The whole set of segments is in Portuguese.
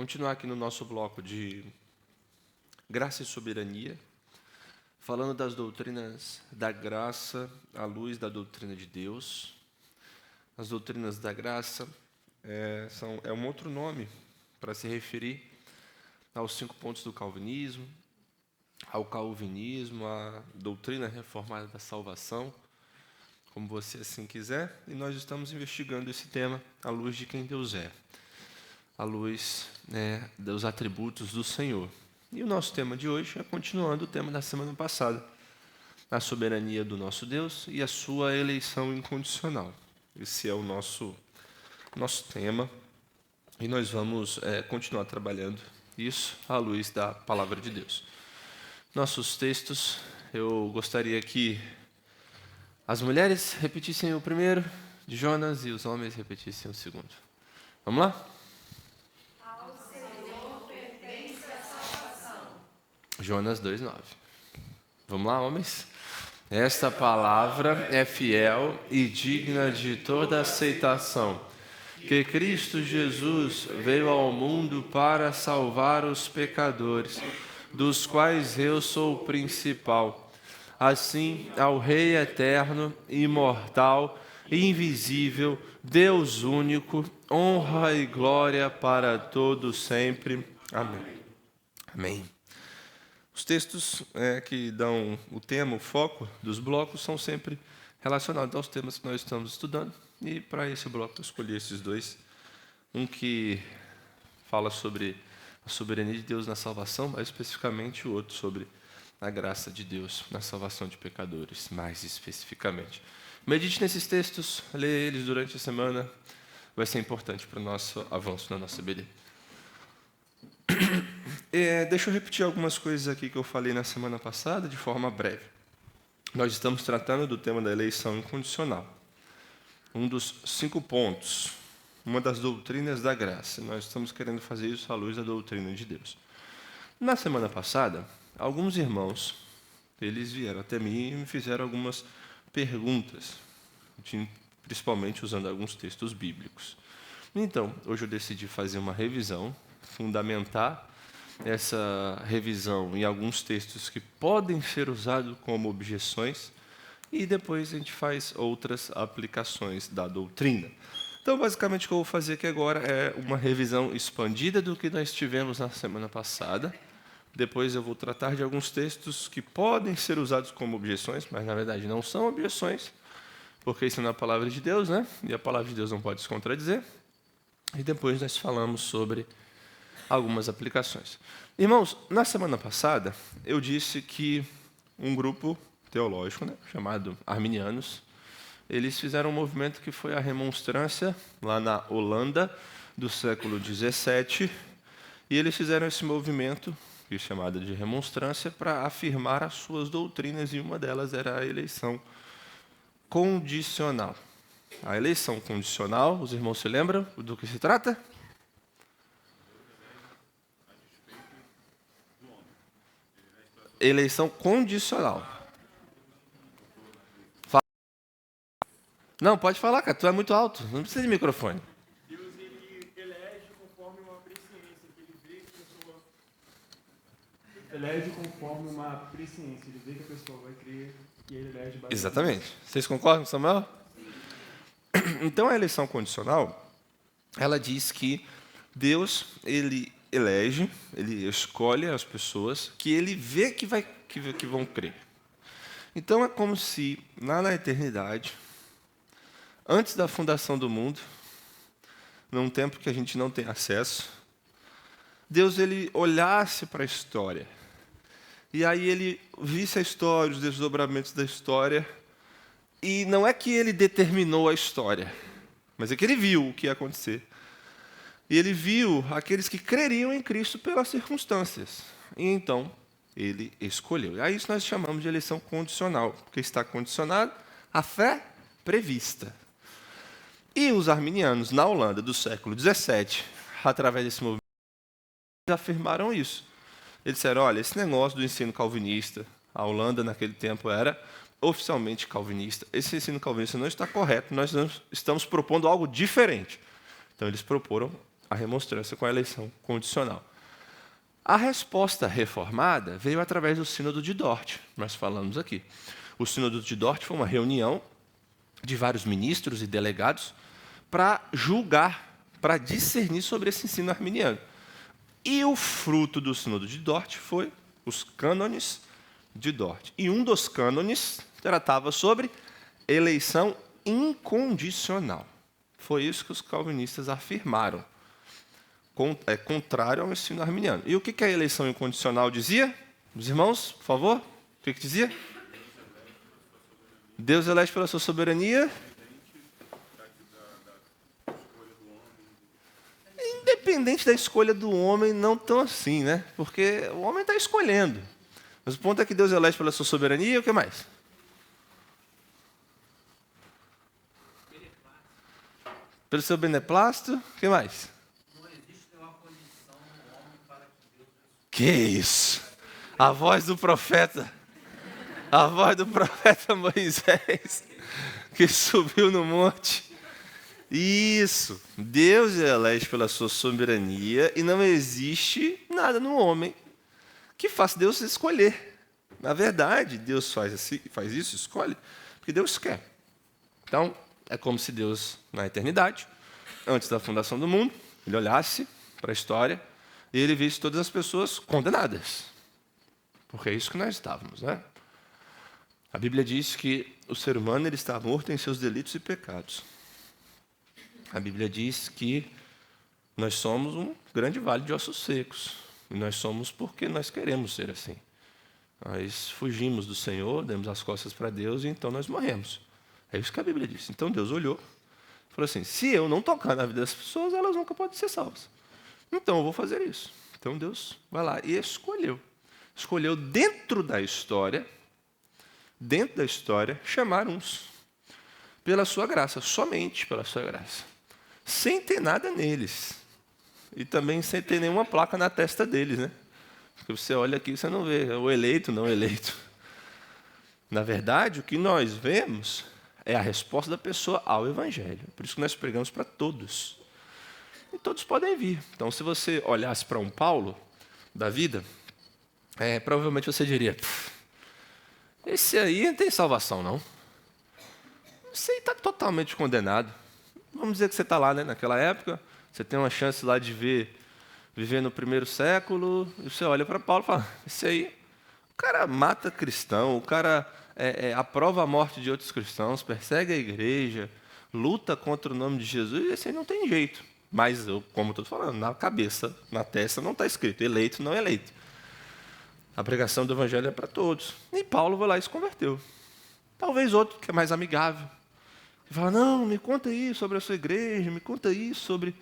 continuar aqui no nosso bloco de graça e soberania, falando das doutrinas da graça à luz da doutrina de Deus. As doutrinas da graça é um outro nome para se referir aos 5 pontos do calvinismo, ao calvinismo, à doutrina reformada da salvação, como você assim quiser, e nós estamos investigando esse tema à luz de quem Deus é, à luz dos atributos do Senhor. E o nosso tema de hoje é continuando o tema da semana passada, a soberania do nosso Deus e a sua eleição incondicional. Esse é o nosso tema, e nós vamos continuar trabalhando isso à luz da palavra de Deus. Nossos textos, eu gostaria que as mulheres repetissem o primeiro de Jonas e os homens repetissem o segundo. Vamos lá? Ao Senhor pertence a salvação. Jonas 2:9. Vamos lá, homens? Esta palavra é fiel e digna de toda aceitação, que Cristo Jesus veio ao mundo para salvar os pecadores, dos quais eu sou o principal. Assim, ao Rei eterno, imortal, invisível, Deus único, honra e glória para todos sempre. Amém. Amém. Os textos que dão o tema, o foco dos blocos, são sempre relacionados aos temas que nós estamos estudando. E para esse bloco eu escolhi esses dois. Um que fala sobre a soberania de Deus na salvação, mais especificamente o outro sobre a graça de Deus na salvação de pecadores, mais especificamente. Medite nesses textos, leia eles durante a semana, vai ser importante para o nosso avanço na nossa BD. Deixa eu repetir algumas coisas aqui que eu falei na semana passada, de forma breve. Nós estamos tratando do tema da eleição incondicional. Um dos 5 pontos, uma das doutrinas da graça. Nós estamos querendo fazer isso à luz da doutrina de Deus. Na semana passada, alguns irmãos, eles vieram até mim e me fizeram algumas perguntas, principalmente usando alguns textos bíblicos. Então, hoje eu decidi fazer uma revisão, fundamentar essa revisão em alguns textos que podem ser usados como objeções, e depois a gente faz outras aplicações da doutrina. Então, basicamente, o que eu vou fazer aqui agora é uma revisão expandida do que nós tivemos na semana passada. Depois eu vou tratar de alguns textos que podem ser usados como objeções, mas, na verdade, não são objeções, porque isso não é a palavra de Deus, né? E a palavra de Deus não pode se contradizer. E depois nós falamos sobre algumas aplicações. Irmãos, na semana passada, eu disse que um grupo teológico, chamado arminianos, eles fizeram um movimento que foi a remonstrância, lá na Holanda, do século XVII, e eles fizeram esse movimento, que é chamado de remonstrância, para afirmar as suas doutrinas, e uma delas era a eleição condicional. A eleição condicional, os irmãos se lembram do que se trata? Eleição condicional. Não, pode falar, cara, tu é muito alto, não precisa de microfone. Deus, ele elege conforme uma presciência, que ele vê que a pessoa... Elege conforme uma presciência, ele vê que a pessoa vai crer e ele elege... Exatamente. Vocês concordam, Samuel? Então, a eleição condicional, ela diz que Deus, ele elege, ele escolhe as pessoas que ele vê que vão crer. Então, é como se, lá na eternidade, antes da fundação do mundo, num tempo que a gente não tem acesso, Deus ele olhasse para a história. E aí ele visse a história, os desdobramentos da história, e não é que ele determinou a história, mas é que ele viu o que ia acontecer. E ele viu aqueles que creriam em Cristo pelas circunstâncias. E então, ele escolheu. E aí isso nós chamamos de eleição condicional, porque está condicionado à fé prevista. E os arminianos, na Holanda do século XVII, através desse movimento, afirmaram isso. Eles disseram, olha, esse negócio do ensino calvinista, a Holanda naquele tempo era oficialmente calvinista, esse ensino calvinista não está correto, nós estamos propondo algo diferente. Então eles proporam a remonstrância com a eleição condicional. A resposta reformada veio através do Sínodo de Dort, nós falamos aqui. O Sínodo de Dort foi uma reunião de vários ministros e delegados para julgar, para discernir sobre esse ensino arminiano. E o fruto do Sínodo de Dort foi os cânones de Dort. E um dos cânones tratava sobre eleição incondicional. Foi isso que os calvinistas afirmaram. É contrário ao ensino arminiano. E o que a eleição incondicional dizia? Os irmãos, por favor, o que dizia? Deus elege pela sua soberania. Independente da escolha do homem, não tão assim, né? Porque o homem está escolhendo. Mas o ponto é que Deus elege pela sua soberania e o que mais? Pelo seu beneplácito, o que mais? Que isso? A voz do profeta Moisés, que subiu no monte. Isso, Deus elege pela sua soberania e não existe nada no homem que faça Deus escolher. Na verdade, Deus faz isso, escolhe, porque Deus quer. Então, é como se Deus, na eternidade, antes da fundação do mundo, ele olhasse para a história e ele visse todas as pessoas condenadas. Porque é isso que nós estávamos, né? A Bíblia diz que o ser humano ele está morto em seus delitos e pecados. A Bíblia diz que nós somos um grande vale de ossos secos. E nós somos porque nós queremos ser assim. Nós fugimos do Senhor, demos as costas para Deus e então nós morremos. É isso que a Bíblia diz. Então Deus olhou e falou assim, se eu não tocar na vida das pessoas, elas nunca podem ser salvas. Então eu vou fazer isso. Então Deus vai lá e escolheu. Escolheu dentro da história, chamar uns. Pela sua graça, somente pela sua graça. Sem ter nada neles. E também sem ter nenhuma placa na testa deles, né? Porque você olha aqui e você não vê o eleito, não eleito. Na verdade, o que nós vemos é a resposta da pessoa ao Evangelho. Por isso que nós pregamos para todos. E todos podem vir. Então, se você olhasse para um Paulo da vida, provavelmente você diria, esse aí não tem salvação, não. Esse aí está totalmente condenado. Vamos dizer que você está lá, né, naquela época, você tem uma chance lá de viver no primeiro século, e você olha para Paulo e fala, esse aí, o cara mata cristão, o cara aprova a morte de outros cristãos, persegue a igreja, luta contra o nome de Jesus, e esse aí não tem jeito. Mas, como estou falando, na cabeça, na testa, não está escrito eleito, não eleito. A pregação do Evangelho é para todos. E Paulo vai lá e se converteu. Talvez outro que é mais amigável. Que fala, não, me conta aí sobre a sua igreja, me conta aí sobre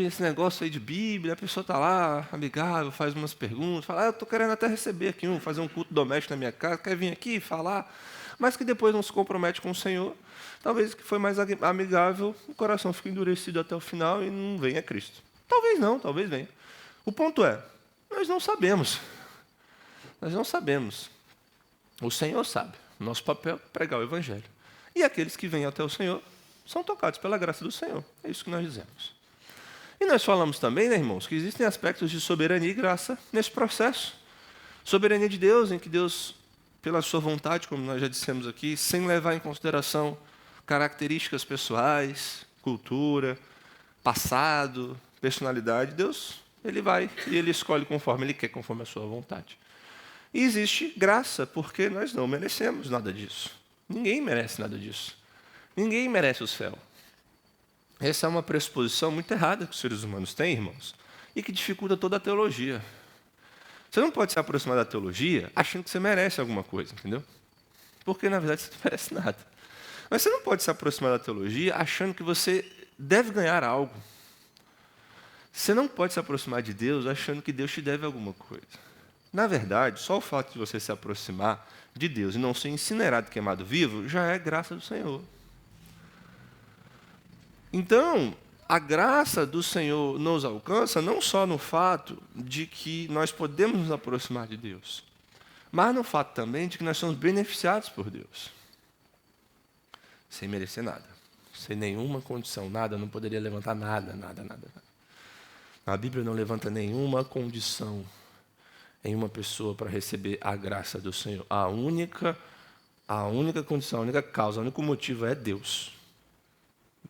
esse negócio aí de Bíblia. A pessoa está lá, amigável, faz umas perguntas, fala, eu estou querendo até receber aqui, fazer um culto doméstico na minha casa, quer vir aqui falar, mas que depois não se compromete com o Senhor. Talvez que foi mais amigável, o coração fica endurecido até o final e não venha a Cristo. Talvez não, talvez venha. O ponto é, nós não sabemos. Nós não sabemos. O Senhor sabe. Nosso papel é pregar o Evangelho. E aqueles que vêm até o Senhor são tocados pela graça do Senhor. É isso que nós dizemos. E nós falamos também, né, irmãos, que existem aspectos de soberania e graça nesse processo. Soberania de Deus, em que Deus, pela sua vontade, como nós já dissemos aqui, sem levar em consideração características pessoais, cultura, passado, personalidade, Deus, ele vai e ele escolhe conforme ele quer, conforme a sua vontade. E existe graça, porque nós não merecemos nada disso. Ninguém merece nada disso. Ninguém merece o céu. Essa é uma pressuposição muito errada que os seres humanos têm, irmãos, e que dificulta toda a teologia. Você não pode se aproximar da teologia achando que você merece alguma coisa, entendeu? Porque, na verdade, você não merece nada. Mas você não pode se aproximar da teologia achando que você deve ganhar algo. Você não pode se aproximar de Deus achando que Deus te deve alguma coisa. Na verdade, só o fato de você se aproximar de Deus e não ser incinerado, queimado vivo, já é graça do Senhor. Então, a graça do Senhor nos alcança não só no fato de que nós podemos nos aproximar de Deus, mas no fato também de que nós somos beneficiados por Deus. Sem merecer nada. Sem nenhuma condição, nada, não poderia levantar nada. A Bíblia não levanta nenhuma condição em uma pessoa para receber a graça do Senhor. A única condição, a única causa, o único motivo é Deus.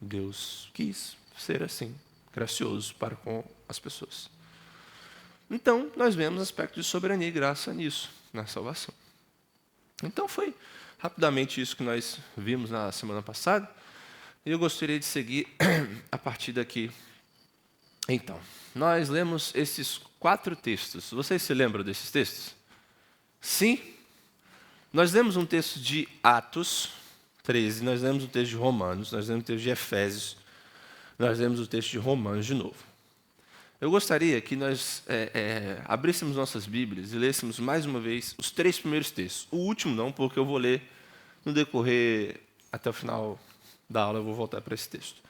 Deus quis ser assim, gracioso para com as pessoas. Então, nós vemos aspectos de soberania e graça nisso, na salvação. Então, foi rapidamente isso que nós vimos na semana passada. E eu gostaria de seguir a partir daqui. Então, nós lemos esses 4 textos. Vocês se lembram desses textos? Sim? Nós lemos um texto de Atos 13, nós lemos um texto de Romanos, nós lemos um texto de Efésios, nós lemos o texto de Romanos de novo. Eu gostaria que nós abríssemos nossas Bíblias e lêssemos mais uma vez os 3 primeiros textos. O último não, porque eu vou ler no decorrer até o final da aula, eu vou voltar para esse texto.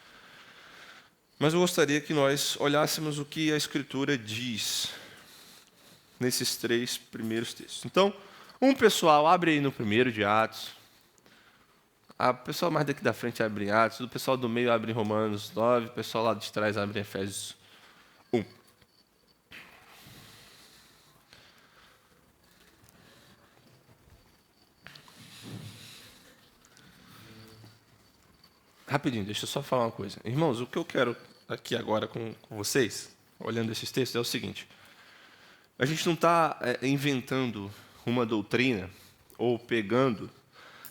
Mas eu gostaria que nós olhássemos o que a Escritura diz nesses 3 primeiros textos. Então, pessoal abre aí no primeiro de Atos. A pessoa mais daqui da frente abre em Atos. O pessoal do meio abre em Romanos 9. O pessoal lá de trás abre em Efésios 1. Rapidinho, deixa eu só falar uma coisa. Irmãos, o que eu quero aqui agora com vocês, olhando esses textos, é o seguinte. A gente não está inventando uma doutrina ou pegando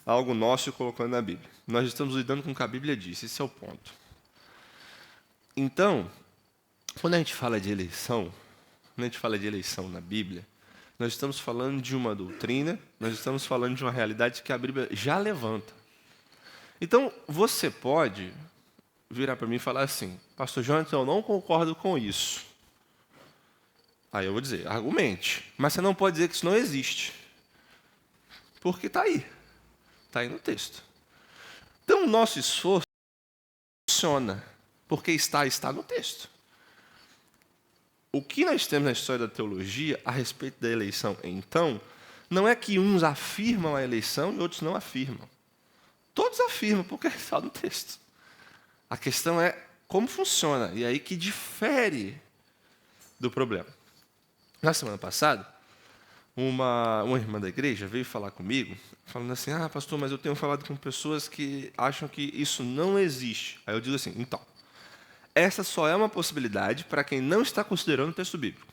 algo nosso e colocando na Bíblia. Nós estamos lidando com o que a Bíblia diz, esse é o ponto. Então, quando a gente fala de eleição na Bíblia, nós estamos falando de uma doutrina, nós estamos falando de uma realidade que a Bíblia já levanta. Então, você pode virar para mim e falar assim, Pastor Jonathan, eu não concordo com isso. Aí eu vou dizer, argumente. Mas você não pode dizer que isso não existe. Porque está aí. Está aí no texto. Então, o nosso esforço funciona. Porque está no texto. O que nós temos na história da teologia a respeito da eleição, então, não é que uns afirmam a eleição e outros não afirmam. Todos afirmam, porque está no texto. A questão é como funciona. E é aí que difere do problema. Na semana passada, uma irmã da igreja veio falar comigo, falando assim, pastor, mas eu tenho falado com pessoas que acham que isso não existe. Aí eu digo assim, então, essa só é uma possibilidade para quem não está considerando o texto bíblico.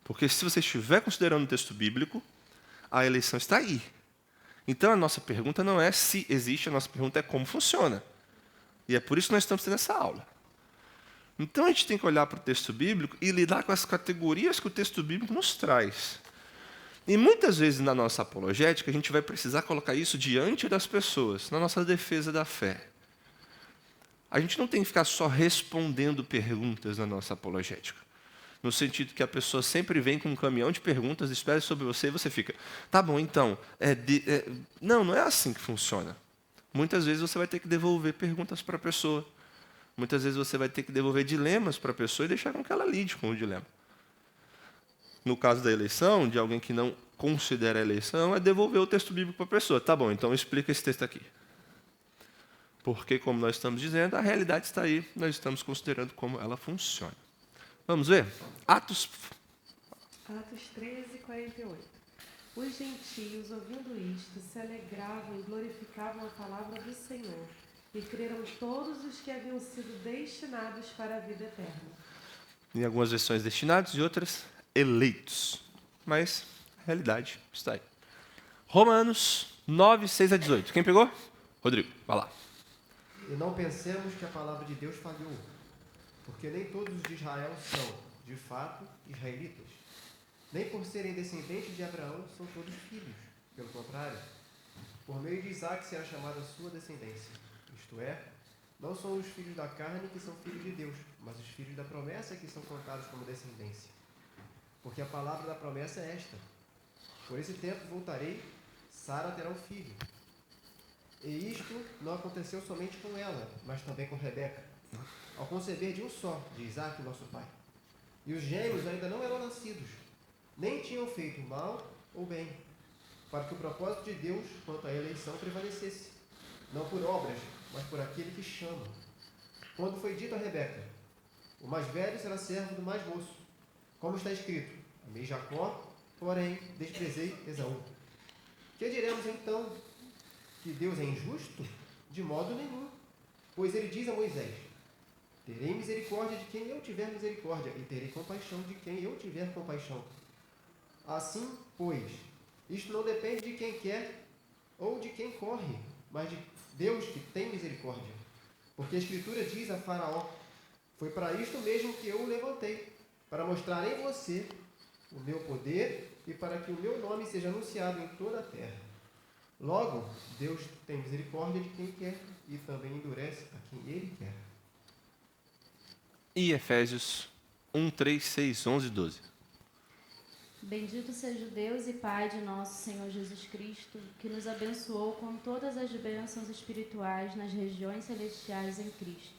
Porque se você estiver considerando o texto bíblico, a eleição está aí. Então, a nossa pergunta não é se existe, a nossa pergunta é como funciona. E é por isso que nós estamos tendo essa aula. Então, a gente tem que olhar para o texto bíblico e lidar com as categorias que o texto bíblico nos traz. E muitas vezes, na nossa apologética, a gente vai precisar colocar isso diante das pessoas, na nossa defesa da fé. A gente não tem que ficar só respondendo perguntas na nossa apologética. No sentido que a pessoa sempre vem com um caminhão de perguntas, espera sobre você e você fica, tá bom, então, não é assim que funciona. Muitas vezes você vai ter que devolver perguntas para a pessoa. Muitas vezes você vai ter que devolver dilemas para a pessoa e deixar com que ela lide com o dilema. No caso da eleição, de alguém que não considera a eleição, é devolver o texto bíblico para a pessoa. Tá bom, então explica esse texto aqui. Porque, como nós estamos dizendo, a realidade está aí, nós estamos considerando como ela funciona. Vamos ver? Atos 13, 48. Os gentios, ouvindo isto, se alegravam e glorificavam a palavra do Senhor, e creram todos os que haviam sido destinados para a vida eterna. Em algumas versões destinados e outras eleitos. Mas a realidade está aí. Romanos 9, 6 a 18. Quem pegou? Rodrigo, vai lá. E não pensemos que a palavra de Deus falhou, porque nem todos os de Israel são, de fato, israelitas. Nem por serem descendentes de Abraão são todos filhos. Pelo contrário, por meio de Isaque será chamada a sua descendência. Isto é, não são os filhos da carne que são filhos de Deus, mas os filhos da promessa que são contados como descendência. Porque a palavra da promessa é esta: por esse tempo voltarei, Sara terá um filho. E isto não aconteceu somente com ela, mas também com Rebeca, ao conceber de um só, de Isaque, nosso pai. E os gêmeos ainda não eram nascidos, nem tinham feito mal ou bem, para que o propósito de Deus quanto à eleição prevalecesse, não por obras, mas por aquele que chama. Quando foi dito a Rebeca, O mais velho será servo do mais moço. Como está escrito: amei Jacó, porém desprezei Esaú. Que diremos então? Que Deus é injusto? De modo nenhum. Pois ele diz a Moisés: terei misericórdia de quem eu tiver misericórdia, e terei compaixão de quem eu tiver compaixão. Assim, pois, isto não depende de quem quer ou de quem corre, mas de Deus que tem misericórdia. Porque a Escritura diz a Faraó: foi para isto mesmo que eu o levantei, para mostrar em você o meu poder e para que o meu nome seja anunciado em toda a terra. Logo, Deus tem misericórdia de quem quer e também endurece a quem Ele quer. E Efésios 1, 3, 6, 11 e 12. Bendito seja o Deus e Pai de nosso Senhor Jesus Cristo, que nos abençoou com todas as bênçãos espirituais nas regiões celestiais em Cristo.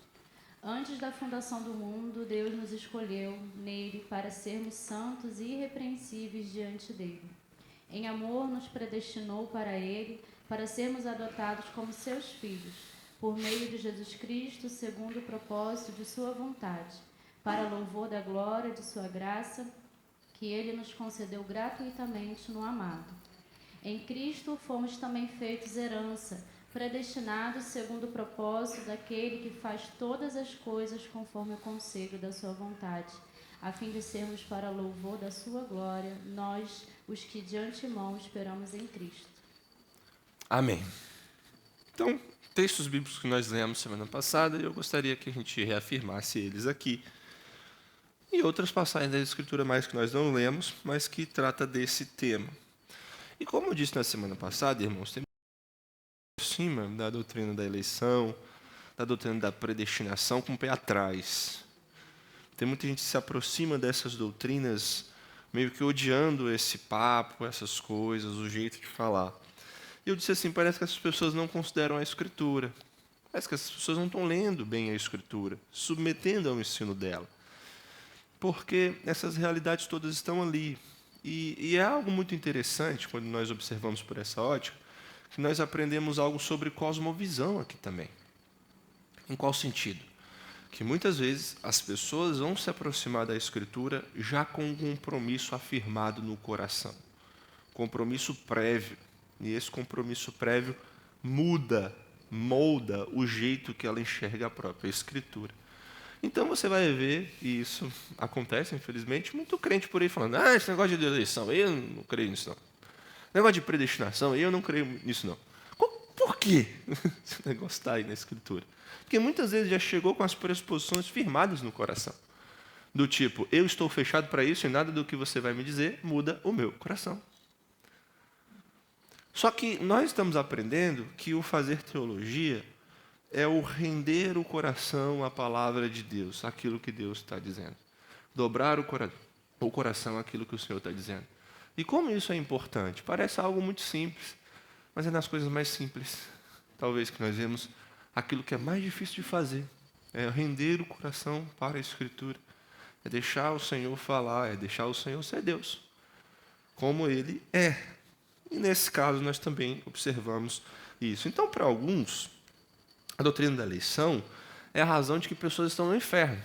Antes da fundação do mundo, Deus nos escolheu nele para sermos santos e irrepreensíveis diante dele. Em amor, nos predestinou para ele, para sermos adotados como seus filhos, por meio de Jesus Cristo, segundo o propósito de sua vontade, para louvor da glória de sua graça, que ele nos concedeu gratuitamente no amado. Em Cristo fomos também feitos herança, predestinados segundo o propósito daquele que faz todas as coisas conforme o conselho da sua vontade, a fim de sermos para louvor da sua glória, nós, os que de antemão esperamos em Cristo. Amém. Então, textos bíblicos que nós lemos semana passada, eu gostaria que a gente reafirmasse eles aqui. E outras passagens da Escritura mais que nós não lemos, mas que trata desse tema. E como eu disse na semana passada, irmãos, tem acima da doutrina da eleição, da doutrina da predestinação com o pé atrás. Tem muita gente que se aproxima dessas doutrinas meio que odiando esse papo, essas coisas, o jeito de falar. E eu disse assim, parece que essas pessoas não consideram a Escritura. Parece que essas pessoas não estão lendo bem a Escritura, submetendo ao ensino dela. Porque essas realidades todas estão ali. E é algo muito interessante, quando nós observamos por essa ótica, que nós aprendemos algo sobre cosmovisão aqui também. Em qual sentido? Que muitas vezes as pessoas vão se aproximar da Escritura já com um compromisso afirmado no coração. Compromisso prévio. E esse compromisso prévio molda o jeito que ela enxerga a própria Escritura. Então você vai ver, e isso acontece, infelizmente, muito crente por aí falando: esse negócio de eleição, eu não creio nisso não. Negócio de predestinação, eu não creio nisso não. Por quê esse negócio está aí na Escritura? Porque muitas vezes já chegou com as pressuposições firmadas no coração. Do tipo, eu estou fechado para isso e nada do que você vai me dizer muda o meu coração. Só que nós estamos aprendendo que o fazer teologia é o render o coração à palavra de Deus, aquilo que Deus está dizendo. Dobrar o coração àquilo que o Senhor está dizendo. E como isso é importante? Parece algo muito simples, mas é nas coisas mais simples, talvez, que nós vemos aquilo que é mais difícil de fazer. É render o coração para a Escritura. É deixar o Senhor falar, é deixar o Senhor ser Deus, como Ele é. E nesse caso nós também observamos isso. Então, para alguns, a doutrina da eleição é a razão de que pessoas estão no inferno.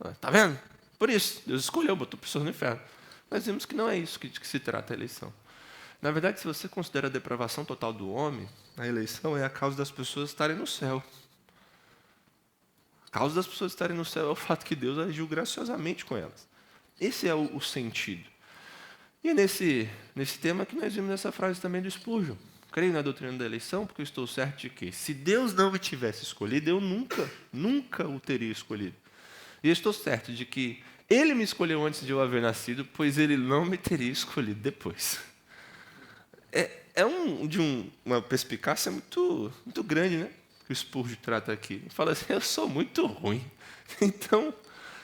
Está vendo? Por isso, Deus escolheu, botou pessoas no inferno. Nós vimos que não é isso de que se trata a eleição. Na verdade, se você considera a depravação total do homem, a eleição é a causa das pessoas estarem no céu. A causa das pessoas estarem no céu é o fato que Deus agiu graciosamente com elas. Esse é o sentido. E é nesse tema que nós vimos essa frase também do Spurgeon. Creio na doutrina da eleição porque eu estou certo de que, se Deus não me tivesse escolhido, eu nunca o teria escolhido. E eu estou certo de que Ele me escolheu antes de eu haver nascido, pois Ele não me teria escolhido depois. É uma perspicácia muito grande, né? Que o Spurgeon trata aqui. Ele fala assim, eu sou muito ruim. Então,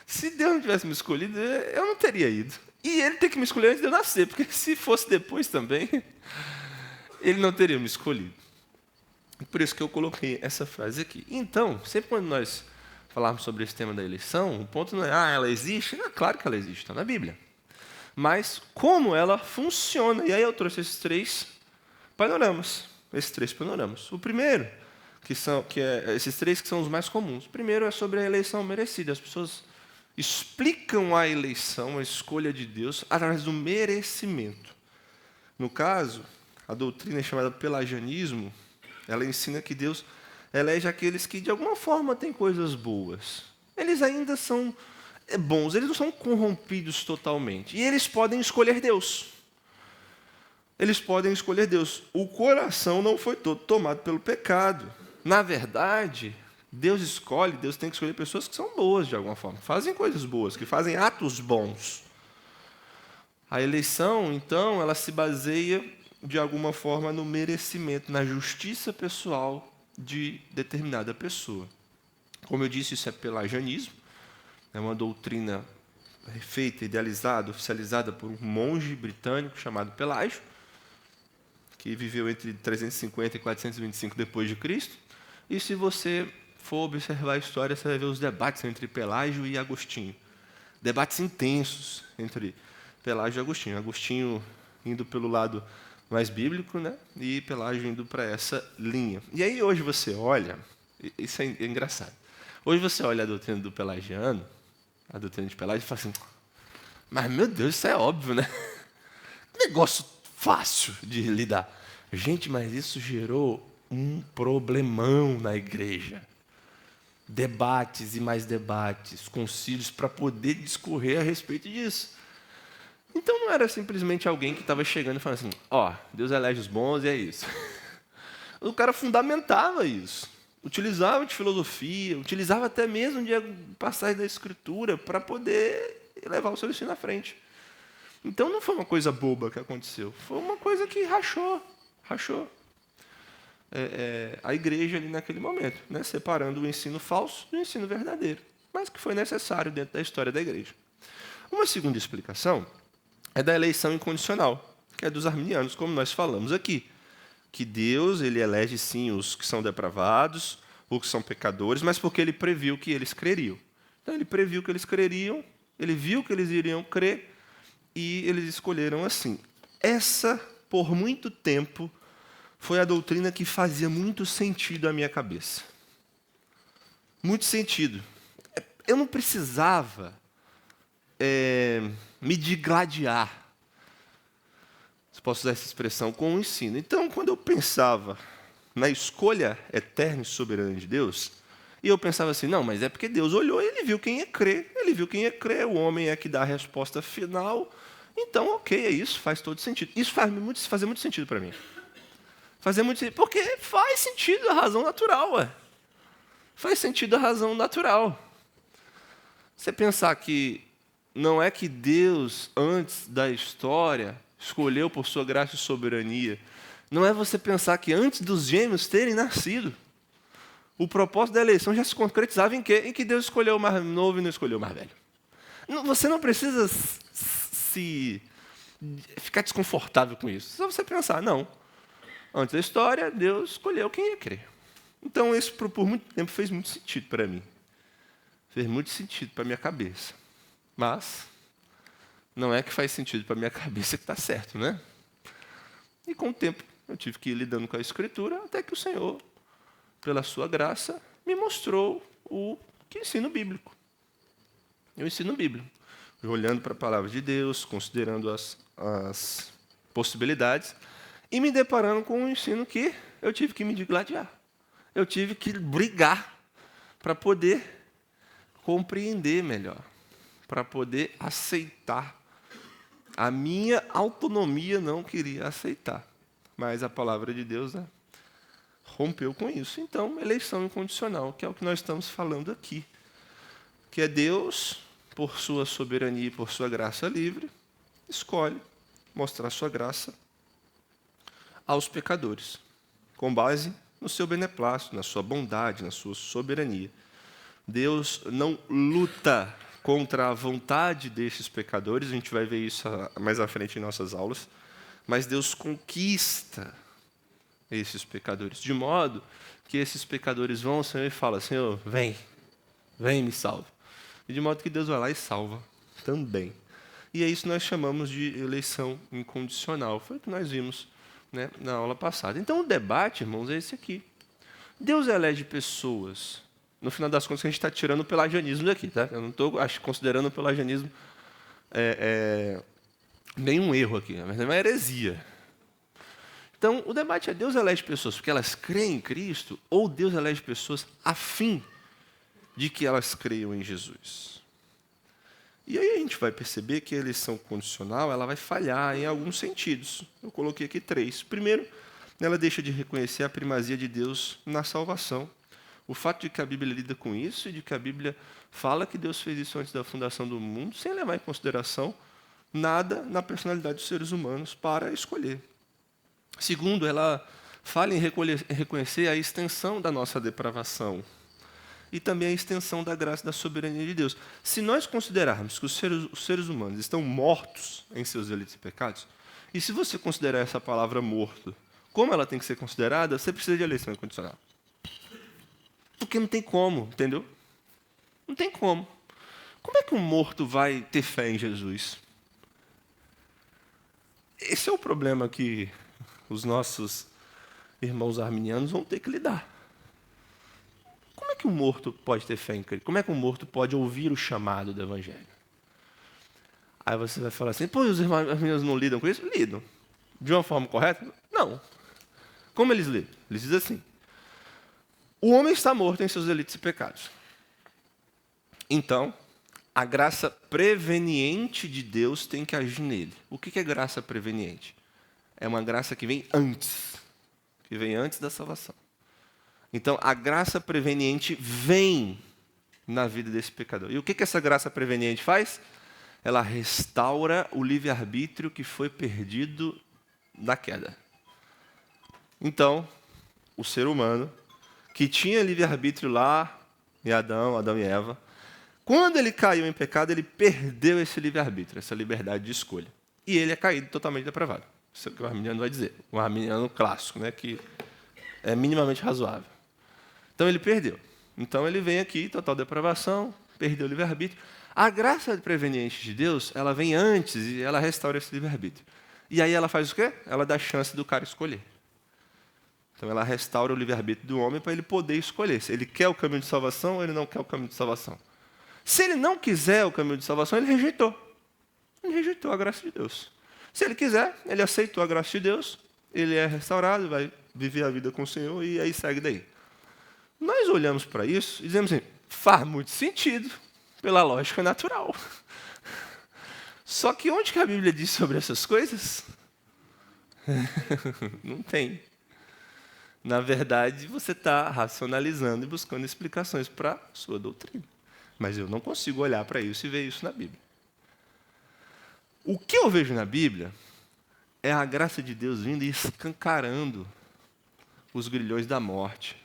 se Deus não tivesse me escolhido, eu não teria ido. E Ele tem que me escolher antes de eu nascer, porque se fosse depois também, Ele não teria me escolhido. Por isso que eu coloquei essa frase aqui. Então, sempre quando nós falarmos sobre esse tema da eleição, o ponto não é, ela existe? É claro que ela existe, está na Bíblia. Mas como ela funciona? E aí eu trouxe esses três panoramas. O primeiro, esses três que são os mais comuns. O primeiro é sobre a eleição merecida. As pessoas explicam a eleição, a escolha de Deus, através do merecimento. No caso, a doutrina chamada pelagianismo, ela ensina que Deus elege aqueles que, de alguma forma, têm coisas boas. Eles ainda são bons, eles não são corrompidos totalmente. E eles podem escolher Deus. Eles podem escolher Deus. O coração não foi todo tomado pelo pecado. Na verdade, Deus tem que escolher pessoas que são boas de alguma forma, que fazem coisas boas, que fazem atos bons. A eleição, então, ela se baseia de alguma forma no merecimento, na justiça pessoal de determinada pessoa. Como eu disse, isso é pelagianismo, é uma doutrina feita, idealizada, oficializada por um monge britânico chamado Pelágio, que viveu entre 350 e 425 depois de Cristo. E se você for observar a história, você vai ver os debates entre Pelágio e Agostinho. Debates intensos entre Pelágio e Agostinho. Agostinho indo pelo lado mais bíblico, né? E Pelágio indo para essa linha. E aí hoje você olha, isso é engraçado, hoje você olha a doutrina do pelagiano, a doutrina de Pelágio, e fala assim, mas meu Deus, isso é óbvio, né? Negócio fácil de lidar. Gente, mas isso gerou um problemão na igreja. Debates e mais debates, concílios para poder discorrer a respeito disso. Então não era simplesmente alguém que estava chegando e falando assim, Deus elege os bons e é isso. O cara fundamentava isso. Utilizava de filosofia, utilizava até mesmo de passagem da Escritura para poder levar o seu ensino à frente. Então não foi uma coisa boba que aconteceu, foi uma coisa que rachou a igreja ali naquele momento, né? Separando o ensino falso do ensino verdadeiro, mas que foi necessário dentro da história da igreja. Uma segunda explicação é da eleição incondicional, que é dos arminianos, como nós falamos aqui, que Deus ele elege sim os que são depravados, os que são pecadores, mas porque ele previu que eles creriam. Então ele previu que eles creriam, ele viu que eles iriam crer, e eles escolheram assim. Essa, por muito tempo, foi a doutrina que fazia muito sentido à minha cabeça. Muito sentido. Eu não precisava me digladiar, se posso usar essa expressão, com o ensino. Então, quando eu pensava na escolha eterna e soberana de Deus, e eu pensava assim, não, mas é porque Deus olhou e ele viu quem ia crer. Ele viu quem ia crer, o homem é que dá a resposta final. Então, ok, é isso, faz todo sentido. Isso fazia muito sentido para mim. Fazia muito sentido, porque faz sentido a razão natural. Faz sentido a razão natural. Você pensar que não é que Deus, antes da história, escolheu por sua graça e soberania. Não é você pensar que antes dos gêmeos terem nascido, o propósito da eleição já se concretizava em quê? Em que Deus escolheu o mais novo e não escolheu o mais velho. Você não precisa ficar desconfortável com isso. Só você pensar, não. Antes da história, Deus escolheu quem ia crer. Então, isso por muito tempo fez muito sentido para mim. Fez muito sentido para a minha cabeça. Mas não é que faz sentido para a minha cabeça que está certo, né? E com o tempo, eu tive que ir lidando com a Escritura, até que o Senhor, pela sua graça, me mostrou o ensino bíblico. O ensino bíblico. Olhando para a palavra de Deus, considerando as possibilidades, e me deparando com um ensino que eu tive que me digladiar. Eu tive que brigar para poder compreender melhor, para poder aceitar. A minha autonomia não queria aceitar, mas a palavra de Deus, né, rompeu com isso. Então, eleição incondicional, que é o que nós estamos falando aqui, que é Deus, por sua soberania e por sua graça livre, escolhe mostrar sua graça aos pecadores, com base no seu beneplácito, na sua bondade, na sua soberania. Deus não luta contra a vontade desses pecadores, a gente vai ver isso mais à frente em nossas aulas, mas Deus conquista esses pecadores, de modo que esses pecadores vão ao Senhor e falam, Senhor, vem me salva. E de modo que Deus vai lá e salva também. E é isso que nós chamamos de eleição incondicional. Foi o que nós vimos, né, na aula passada. Então, o debate, irmãos, é esse aqui. Deus elege pessoas no final das contas, a gente está tirando o pelagianismo daqui. Tá? Eu não estou considerando o pelagianismo nenhum erro aqui, mas é uma heresia. Então, o debate é: Deus elege pessoas porque elas creem em Cristo, ou Deus elege pessoas a fim de que elas creiam em Jesus? E aí a gente vai perceber que a eleição condicional ela vai falhar em alguns sentidos. Eu coloquei aqui 3. Primeiro, ela deixa de reconhecer a primazia de Deus na salvação. O fato de que a Bíblia lida com isso e de que a Bíblia fala que Deus fez isso antes da fundação do mundo, sem levar em consideração nada na personalidade dos seres humanos para escolher. Segundo, ela fala em reconhecer a extensão da nossa depravação e também a extensão da graça e da soberania de Deus. Se nós considerarmos que os seres humanos estão mortos em seus delitos e pecados, e se você considerar essa palavra morto como ela tem que ser considerada, você precisa de eleição incondicional. Porque não tem como, entendeu? Não tem como. Como é que um morto vai ter fé em Jesus? Esse é o problema que os nossos irmãos arminianos vão ter que lidar. Como é que um morto pode ter fé em Cristo? Como é que um morto pode ouvir o chamado do Evangelho? Aí você vai falar assim: pô, os irmãos arminianos não lidam com isso? Lidam. De uma forma correta? Não. Como eles lidam? Eles dizem assim: o homem está morto em seus delitos e pecados. Então, a graça preveniente de Deus tem que agir nele. O que é graça preveniente? É uma graça que vem antes da salvação. Então, a graça preveniente vem na vida desse pecador. E o que essa graça preveniente faz? Ela restaura o livre-arbítrio que foi perdido na queda. Então, o ser humano, que tinha livre-arbítrio lá em Adão e Eva, quando ele caiu em pecado, ele perdeu esse livre-arbítrio, essa liberdade de escolha. E ele é caído totalmente depravado. Isso é o que o arminiano vai dizer. Um arminiano clássico, né, que é minimamente razoável. Então, ele perdeu. Então, ele vem aqui, total depravação, perdeu o livre-arbítrio. A graça preveniente de Deus, ela vem antes e ela restaura esse livre-arbítrio. E aí ela faz o quê? Ela dá chance do cara escolher. Então, ela restaura o livre-arbítrio do homem para ele poder escolher se ele quer o caminho de salvação ou ele não quer o caminho de salvação. Se ele não quiser o caminho de salvação, ele rejeitou. Ele rejeitou a graça de Deus. Se ele quiser, ele aceitou a graça de Deus, ele é restaurado, vai viver a vida com o Senhor e aí segue daí. Nós olhamos para isso e dizemos assim: faz muito sentido, pela lógica natural. Só que onde que a Bíblia diz sobre essas coisas? Não tem. Na verdade, você está racionalizando e buscando explicações para a sua doutrina. Mas eu não consigo olhar para isso e ver isso na Bíblia. O que eu vejo na Bíblia é a graça de Deus vindo e escancarando os grilhões da morte.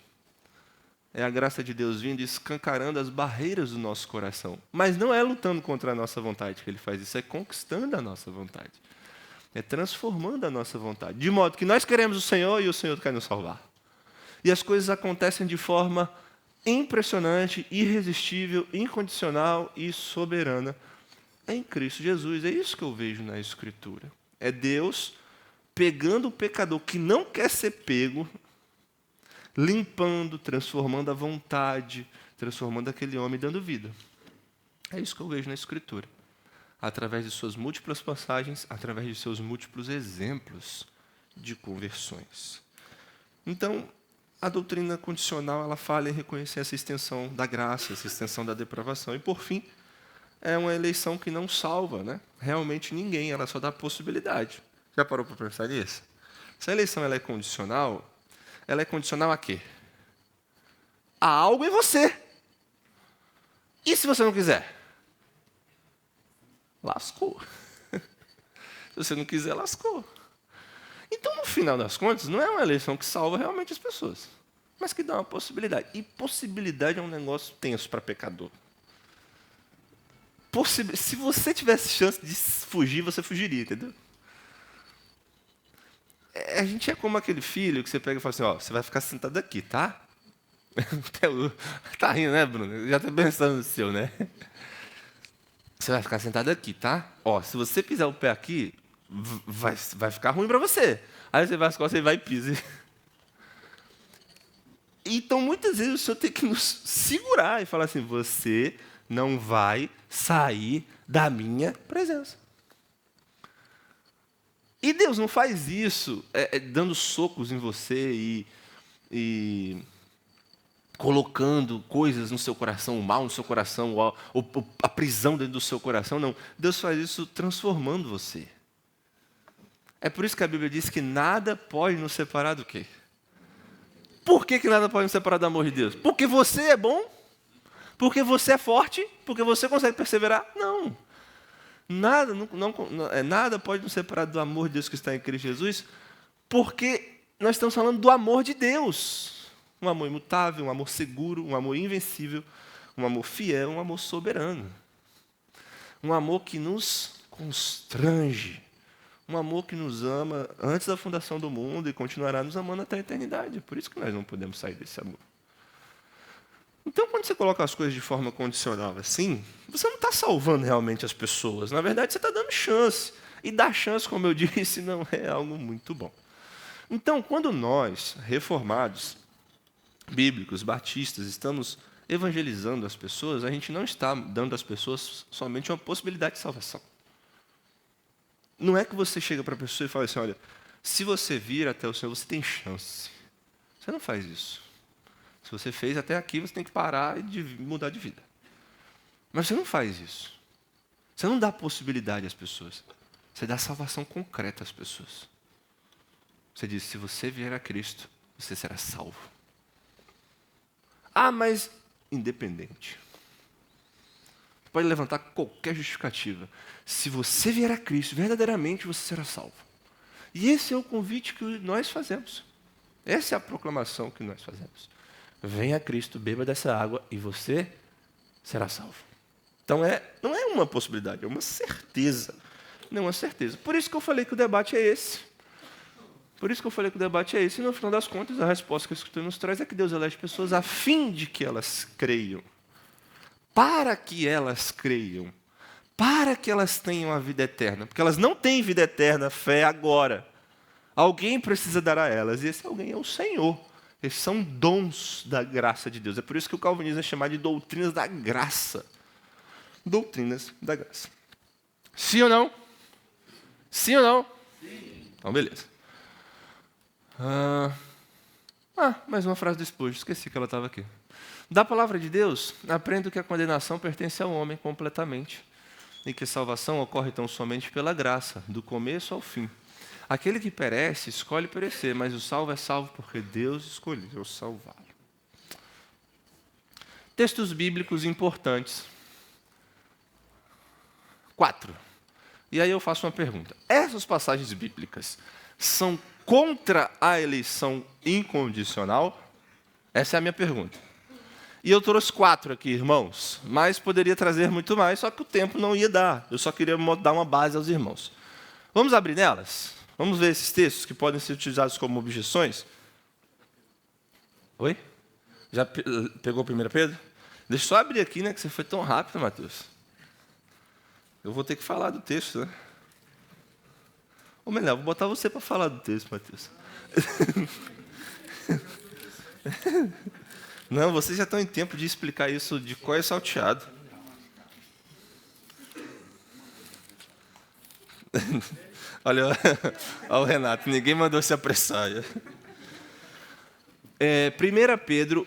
É a graça de Deus vindo e escancarando as barreiras do nosso coração. Mas não é lutando contra a nossa vontade que Ele faz isso, é conquistando a nossa vontade. É transformando a nossa vontade. De modo que nós queremos o Senhor e o Senhor quer nos salvar. E as coisas acontecem de forma impressionante, irresistível, incondicional e soberana em Cristo Jesus. É isso que eu vejo na Escritura. É Deus pegando o pecador que não quer ser pego, limpando, transformando a vontade, transformando aquele homem, dando vida. É isso que eu vejo na Escritura. Através de suas múltiplas passagens, através de seus múltiplos exemplos de conversões. Então, a doutrina condicional, ela fala em reconhecer essa extensão da graça, essa extensão da depravação. E, por fim, é uma eleição que não salva, né? Realmente ninguém, ela só dá possibilidade. Já parou para pensar nisso? Se a eleição ela é condicional a quê? A algo em você. E se você não quiser? Lascou. Se você não quiser, lascou. Então, no final das contas, não é uma eleição que salva realmente as pessoas, mas que dá uma possibilidade. E possibilidade é um negócio tenso para pecador. Se você tivesse chance de fugir, você fugiria, entendeu? A gente é como aquele filho que você pega e fala assim: ó, você vai ficar sentado aqui, tá? Tá rindo, né, Bruno? Já está pensando no seu, né? Você vai ficar sentado aqui, tá? Ó, se você pisar o pé aqui, vai ficar ruim para você. Aí você vai às costas e vai e pisa. Então, muitas vezes, o Senhor tem que nos segurar e falar assim, você não vai sair da minha presença. E Deus não faz isso dando socos em você e colocando coisas no seu coração, o mal no seu coração, a prisão dentro do seu coração. Não, Deus faz isso transformando você. É por isso que a Bíblia diz que nada pode nos separar do quê? Por que nada pode nos separar do amor de Deus? Porque você é bom? Porque você é forte? Porque você consegue perseverar? Não. Nada pode nos separar do amor de Deus que está em Cristo Jesus, porque nós estamos falando do amor de Deus. Um amor imutável, um amor seguro, um amor invencível, um amor fiel, um amor soberano. Um amor que nos constrange. Um amor que nos ama antes da fundação do mundo e continuará nos amando até a eternidade. Por isso que nós não podemos sair desse amor. Então, quando você coloca as coisas de forma condicional assim, você não está salvando realmente as pessoas. Na verdade, você está dando chance. E dar chance, como eu disse, não é algo muito bom. Então, quando nós, reformados, bíblicos, batistas, estamos evangelizando as pessoas, a gente não está dando às pessoas somente uma possibilidade de salvação. Não é que você chega para a pessoa e fala assim, olha, se você vir até o Senhor, você tem chance. Você não faz isso. Se você fez até aqui, você tem que parar e mudar de vida. Mas você não faz isso. Você não dá possibilidade às pessoas. Você dá salvação concreta às pessoas. Você diz, se você vier a Cristo, você será salvo. Ah, mas independente. Pode levantar qualquer justificativa. Se você vier a Cristo, verdadeiramente você será salvo. E esse é o convite que nós fazemos. Essa é a proclamação que nós fazemos. Venha a Cristo, beba dessa água e você será salvo. Então não é uma possibilidade, é uma certeza. Não é uma certeza. Por isso que eu falei que o debate é esse. E no final das contas, a resposta que a Escritura nos traz é que Deus elege pessoas a fim de que elas creiam. Para que elas creiam. Para que elas tenham a vida eterna. Porque elas não têm vida eterna, fé agora. Alguém precisa dar a elas. E esse alguém é o Senhor. Esses são dons da graça de Deus. É por isso que o calvinismo é chamado de doutrinas da graça. Doutrinas da graça. Sim ou não? Sim ou não? Sim. Então, beleza. Mais uma frase do Spurgeon. Esqueci que ela estava aqui. Da palavra de Deus, aprendo que a condenação pertence ao homem completamente e que a salvação ocorre tão somente pela graça, do começo ao fim. Aquele que perece, escolhe perecer, mas o salvo é salvo porque Deus escolheu salvá-lo. Textos bíblicos importantes. 4. E aí eu faço uma pergunta. Essas passagens bíblicas são contra a eleição incondicional? Essa é a minha pergunta. E eu trouxe 4 aqui, irmãos, mas poderia trazer muito mais, só que o tempo não ia dar. Eu só queria dar uma base aos irmãos. Vamos abrir nelas? Vamos ver esses textos que podem ser utilizados como objeções? Oi? Já pegou 1 Pedro? Deixa eu só abrir aqui, né, que você foi tão rápido, Matheus. Eu vou ter que falar do texto, né? Ou melhor, vou botar você para falar do texto, Matheus. Não, vocês já estão em tempo de explicar isso de cor e salteado. Olha o Renato, ninguém mandou se apressar. 1 Pedro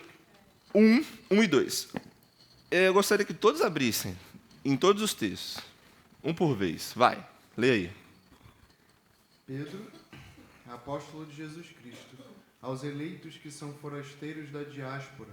1 e 2. Eu gostaria que todos abrissem, em todos os textos, um por vez. Vai, lê aí. Pedro, apóstolo de Jesus Cristo, aos eleitos que são forasteiros da diáspora,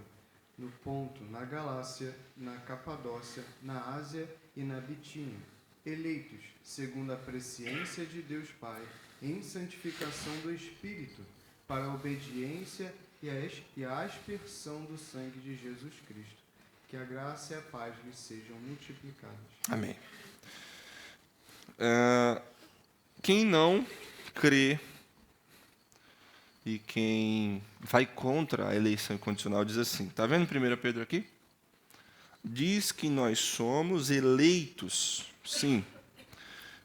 no Ponto, na Galácia, na Capadócia, na Ásia e na Bitínia, eleitos, segundo a presciência de Deus Pai, em santificação do Espírito, para a obediência e a aspersão do sangue de Jesus Cristo. Que a graça e a paz lhes sejam multiplicadas. Amém. Quem não crê e quem vai contra a eleição incondicional diz assim, está vendo 1 Pedro aqui? Diz que nós somos eleitos, sim,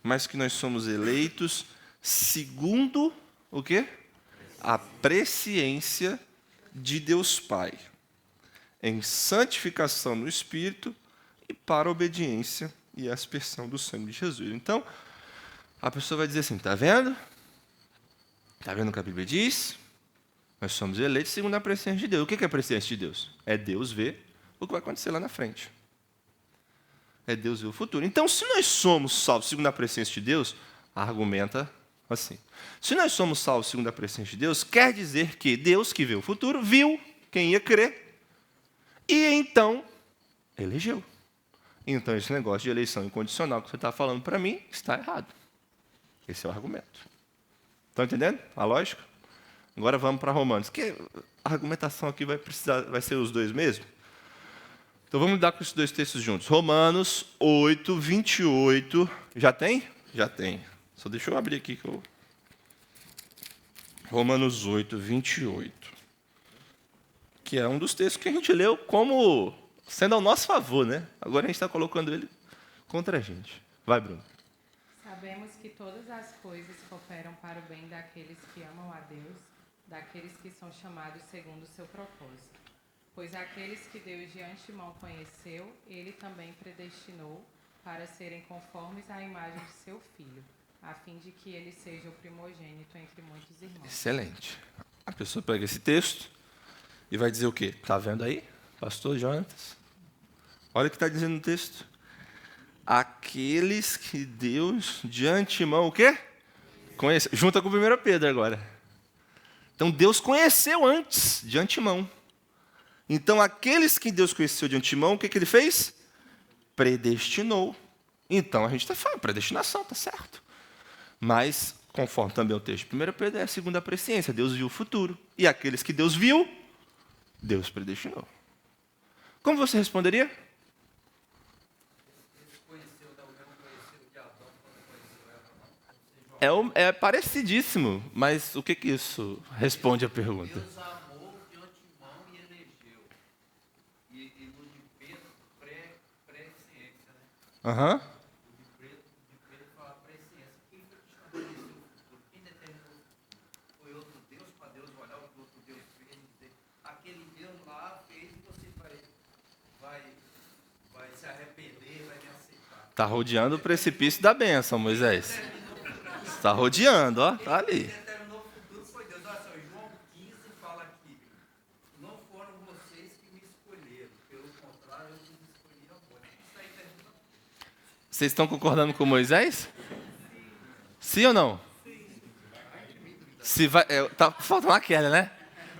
mas que nós somos eleitos segundo o quê? A presciência de Deus Pai, em santificação no Espírito e para a obediência e a aspersão do sangue de Jesus. Então, a pessoa vai dizer assim, está vendo? Está vendo o que a Bíblia diz? Nós somos eleitos segundo a presciência de Deus. O que é a presciência de Deus? É Deus ver o que vai acontecer lá na frente. É Deus ver o futuro. Então, se nós somos salvos segundo a presciência de Deus, argumenta assim. Se nós somos salvos segundo a presciência de Deus, quer dizer que Deus, que vê o futuro, viu quem ia crer e então elegeu. Então, esse negócio de eleição incondicional que você está falando para mim está errado. Esse é o argumento. Estão entendendo a lógica? Agora vamos para Romanos. Que a argumentação aqui vai ser os dois mesmo? Então vamos lidar com esses dois textos juntos. Romanos 8, 28. Já tem? Já tem. Só deixa eu abrir aqui. Romanos 8, 28. Que é um dos textos que a gente leu como sendo ao nosso favor, né? Agora a gente está colocando ele contra a gente. Vai, Bruno. Sabemos que todas as coisas cooperam para o bem daqueles que amam a Deus, daqueles que são chamados segundo o seu propósito. Pois aqueles que Deus de antemão conheceu, Ele também predestinou para serem conformes à imagem de seu Filho, a fim de que Ele seja o primogênito entre muitos irmãos. Excelente. A pessoa pega esse texto e vai dizer o quê? Está vendo aí, pastor Jonatas? Olha o que está dizendo no texto. Aqueles que Deus de antemão, o quê? Conhece. Junta com 1 Pedro agora. Então, Deus conheceu antes, de antemão. Então, aqueles que Deus conheceu de antemão, o que Ele fez? Predestinou. Então, a gente está falando, predestinação, está certo. Mas, conforme também o texto de 1 Pedro, é a segunda presciência. Deus viu o futuro. E aqueles que Deus viu, Deus predestinou. Como você responderia? É parecidíssimo, mas o que isso responde à pergunta? Deus amou de antemão e elegeu. E no de Pedro, presciência, né? Aham. O de Pedro fala presciência. Quem foi que estabeleceu o futuro? Quem determinou o futuro? Foi outro Deus, para Deus olhar o que outro Deus fez e dizer, aquele Deus lá fez e você vai se arrepender, vai me aceitar. Está rodeando o precipício da bênção, Moisés. Está rodeando, ó, tá ali. Quem determinou o futuro foi Deus. Olha só, João 15 fala aqui, não foram vocês que me escolheram, pelo contrário, eu vos escolhi a vós. Isso aí termina. Vocês estão concordando com Moisés? Sim ou não? Se vai, tá faltando uma queda, né?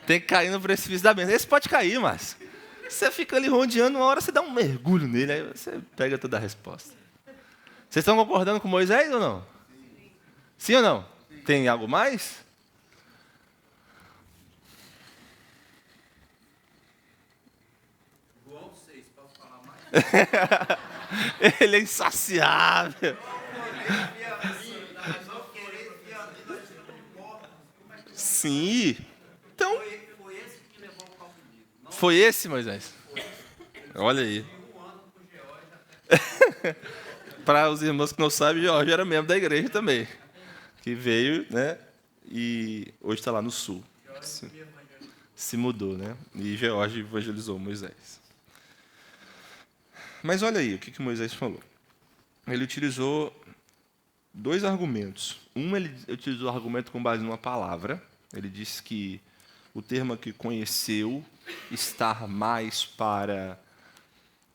Tem que cair no precipício da bênção. Esse pode cair, mas você fica ali rodeando, uma hora você dá um mergulho nele, aí você pega toda a resposta. Vocês estão concordando com Moisés ou não? Sim ou não? Tem algo mais? João 6, posso falar mais? Ele é insaciável. Sim. Então, Foi esse que levou o calvinismo. Não foi esse, Moisés? Olha aí. Para os irmãos que não sabem, Jorge era membro da igreja também. Que veio, né? E hoje está lá no sul. Se mudou, né? E Jorge evangelizou Moisés. Mas olha aí o que Moisés falou. Ele utilizou dois argumentos. Ele utilizou o argumento com base numa palavra. Ele disse que o termo aqui conheceu está mais para